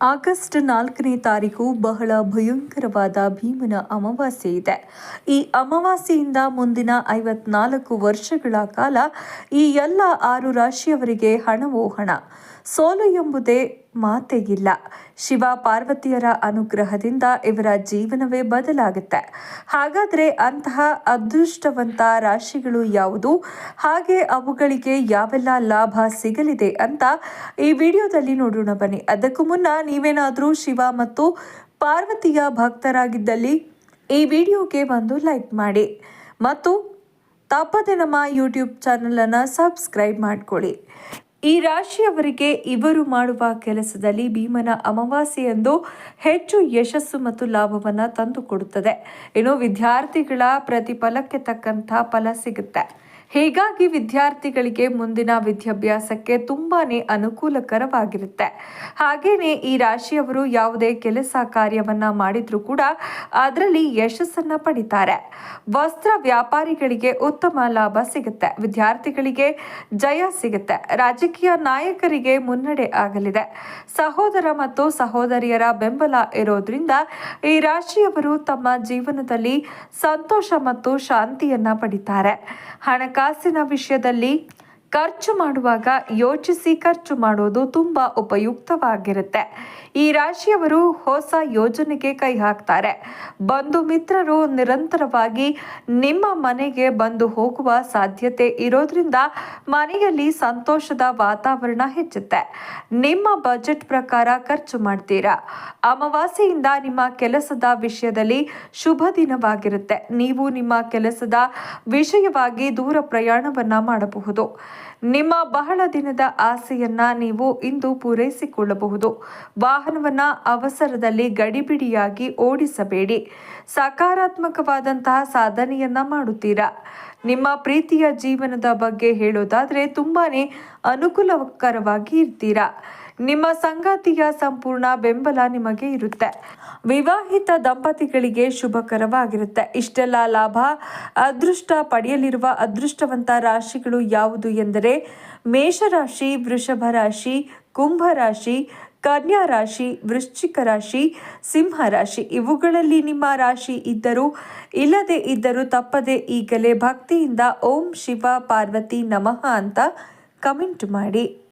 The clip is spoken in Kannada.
ಆಗಸ್ಟ್ 4ನೇ ತಾರೀಕು ಬಹಳ ಭಯಂಕರವಾದ ಭೀಮನ ಅಮಾವಾಸ್ಯೆ ಇದೆ. ಈ ಅಮಾವಾಸ್ಯೆಯಿಂದ ಮುಂದಿನ 54 ವರ್ಷಗಳ ಕಾಲ ಈ ಎಲ್ಲ 6 ರಾಶಿಯವರಿಗೆ ಹಣವೋ ಹಣ, ಸೋಲು ಎಂಬುದೇ ಮಾತೇ ಇಲ್ಲ. ಶಿವ ಪಾರ್ವತಿಯರ ಅನುಗ್ರಹದಿಂದ ಇವರ ಜೀವನವೇ ಬದಲಾಗುತ್ತೆ. ಹಾಗಾದ್ರೆ ಅಂತಹ ಅದೃಷ್ಟವಂತ ರಾಶಿಗಳು ಯಾವುದು, ಹಾಗೆ ಅವುಗಳಿಗೆ ಯಾವೆಲ್ಲ ಲಾಭ ಸಿಗಲಿದೆ ಅಂತ ಈ ವಿಡಿಯೋದಲ್ಲಿ ನೋಡೋಣ ಬನ್ನಿ. ಅದಕ್ಕೂ ಮುನ್ನ ನೀವೇನಾದರೂ ಶಿವ ಮತ್ತು ಪಾರ್ವತಿಯ ಭಕ್ತರಾಗಿದ್ದಲ್ಲಿ ಈ ವಿಡಿಯೋಗೆ ಒಂದು ಲೈಕ್ ಮಾಡಿ ಮತ್ತು ತಪ್ಪದೆ ನಮ್ಮ ಯೂಟ್ಯೂಬ್ ಚಾನಲನ್ನು ಸಬ್ಸ್ಕ್ರೈಬ್ ಮಾಡಿಕೊಳ್ಳಿ. ಈ ರಾಶಿಯವರಿಗೆ ಇವರು ಮಾಡುವ ಕೆಲಸದಲ್ಲಿ ಭೀಮನ ಅಮಾವಾಸ್ಯೆಯಂದು ಹೆಚ್ಚು ಯಶಸ್ಸು ಮತ್ತು ಲಾಭವನ್ನು ತಂದುಕೊಡುತ್ತದೆ. ಇನ್ನು ವಿದ್ಯಾರ್ಥಿಗಳ ಪ್ರತಿಫಲಕ್ಕೆ ತಕ್ಕಂಥ ಫಲ ಸಿಗುತ್ತೆ. ಹೀಗಾಗಿ ವಿದ್ಯಾರ್ಥಿಗಳಿಗೆ ಮುಂದಿನ ವಿದ್ಯಾಭ್ಯಾಸಕ್ಕೆ ತುಂಬಾನೇ ಅನುಕೂಲಕರವಾಗಿರುತ್ತೆ. ಹಾಗೇನೆ ಈ ರಾಶಿಯವರು ಯಾವುದೇ ಕೆಲಸ ಕಾರ್ಯವನ್ನ ಮಾಡಿದ್ರೂ ಕೂಡ ಅದರಲ್ಲಿ ಯಶಸ್ಸನ್ನ ಪಡಿತಾರೆ. ವಸ್ತ್ರ ವ್ಯಾಪಾರಿಗಳಿಗೆ ಉತ್ತಮ ಲಾಭ ಸಿಗುತ್ತೆ. ವಿದ್ಯಾರ್ಥಿಗಳಿಗೆ ಜಯ ಸಿಗುತ್ತೆ. ರಾಜಕೀಯ ನಾಯಕರಿಗೆ ಮುನ್ನಡೆ ಆಗಲಿದೆ. ಸಹೋದರ ಮತ್ತು ಸಹೋದರಿಯರ ಬೆಂಬಲ ಇರೋದ್ರಿಂದ ಈ ರಾಶಿಯವರು ತಮ್ಮ ಜೀವನದಲ್ಲಿ ಸಂತೋಷ ಮತ್ತು ಶಾಂತಿಯನ್ನ ಪಡಿತಾರೆ. ಹಣಕಾಸಿನ ವಿಷಯದಲ್ಲಿ ಖರ್ಚು ಮಾಡುವಾಗ ಯೋಚಿಸಿ ಖರ್ಚು ಮಾಡೋದು ತುಂಬಾ ಉಪಯುಕ್ತವಾಗಿರುತ್ತೆ. ಈ ರಾಶಿಯವರು ಹೊಸ ಯೋಜನೆಗೆ ಕೈ ಹಾಕ್ತಾರೆ. ಬಂಧು ಮಿತ್ರರು ನಿರಂತರವಾಗಿ ನಿಮ್ಮ ಮನೆಗೆ ಬಂದು ಹೋಗುವ ಸಾಧ್ಯತೆ ಇರೋದ್ರಿಂದ ಮನೆಯಲ್ಲಿ ಸಂತೋಷದ ವಾತಾವರಣ ಹೆಚ್ಚುತ್ತೆ. ನಿಮ್ಮ ಬಜೆಟ್ ಪ್ರಕಾರ ಖರ್ಚು ಮಾಡ್ತೀರಾ. ಅಮಾವಾಸ್ಯೆಯಿಂದ ನಿಮ್ಮ ಕೆಲಸದ ವಿಷಯದಲ್ಲಿ ಶುಭ ದಿನವಾಗಿರುತ್ತೆ. ನೀವು ನಿಮ್ಮ ಕೆಲಸದ ವಿಷಯವಾಗಿ ದೂರ ಪ್ರಯಾಣವನ್ನ ಮಾಡಬಹುದು. ನಿಮ್ಮ ಬಹಳ ದಿನದ ಆಸೆಯನ್ನ ನೀವು ಇಂದು ಪೂರೈಸಿಕೊಳ್ಳಬಹುದು. ವಾಹನವನ್ನ ಅವಸರದಲ್ಲಿ ಗಡಿಬಿಡಿಯಾಗಿ ಓಡಿಸಬೇಡಿ. ಸಕಾರಾತ್ಮಕವಾದಂತಹ ಸಾಧನೆಯನ್ನ ಮಾಡುತ್ತೀರಾ. ನಿಮ್ಮ ಪ್ರೀತಿಯ ಜೀವನದ ಬಗ್ಗೆ ಹೇಳೋದಾದ್ರೆ ತುಂಬಾನೇ ಅನುಕೂಲಕರವಾಗಿ ಇರ್ತೀರಾ. ನಿಮ್ಮ ಸಂಗಾತಿಯ ಸಂಪೂರ್ಣ ಬೆಂಬಲ ನಿಮಗೆ ಇರುತ್ತೆ. ವಿವಾಹಿತ ದಂಪತಿಗಳಿಗೆ ಶುಭಕರವಾಗಿರುತ್ತೆ. ಇಷ್ಟೆಲ್ಲ ಲಾಭ ಅದೃಷ್ಟ ಪಡೆಯಲಿರುವ ಅದೃಷ್ಟವಂತ ರಾಶಿಗಳು ಯಾವುದು ಎಂದರೆ ಮೇಷರಾಶಿ, ವೃಷಭ ರಾಶಿ, ಕುಂಭ ರಾಶಿ, ಕನ್ಯಾ ರಾಶಿ, ವೃಶ್ಚಿಕ ರಾಶಿ, ಸಿಂಹ ರಾಶಿ. ಇವುಗಳಲ್ಲಿ ನಿಮ್ಮ ರಾಶಿ ಇದ್ದರೂ ಇಲ್ಲದೆ ಇದ್ದರೂ ತಪ್ಪದೆ ಈಗಲೇ ಭಕ್ತಿಯಿಂದ ಓಂ ಶಿವ ಪಾರ್ವತಿ ನಮಃ ಅಂತ ಕಮೆಂಟ್ ಮಾಡಿ.